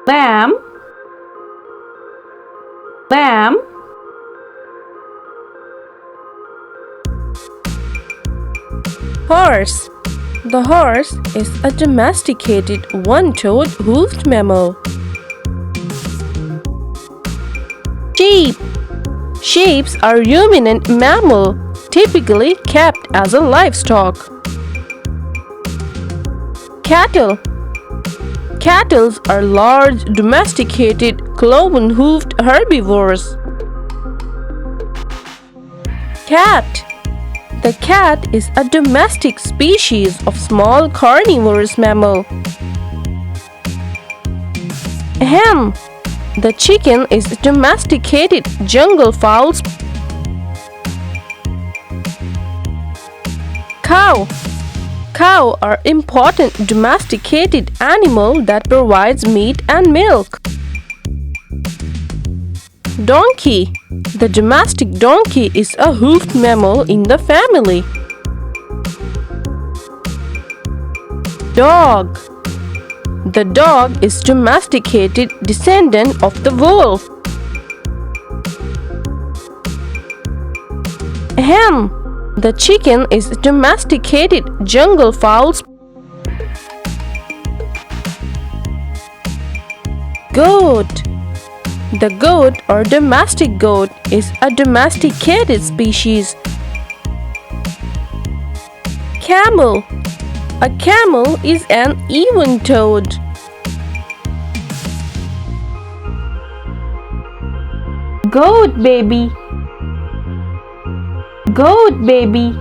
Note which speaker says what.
Speaker 1: lamb, lamb.
Speaker 2: Horse. The horse is a domesticated one-toed hoofed mammal. Sheep. Sheep are ruminant mammal, typically kept as a livestock. Cattle. Cattle are large domesticated cloven-hoofed herbivores. Cat. The cat is a domestic species of small carnivorous mammal. Hen. The chicken is a domesticated jungle fowl. Cow. Cow are important domesticated animal that provides meat and milk. Donkey. The domestic donkey is a hoofed mammal in the family. Dog. The dog is domesticated descendant of the wolf. Hen. The chicken is domesticated jungle fowl. Goat. The goat or domestic goat is a domesticated species. Camel. A camel is an even-toed.
Speaker 1: Goat baby, goat baby.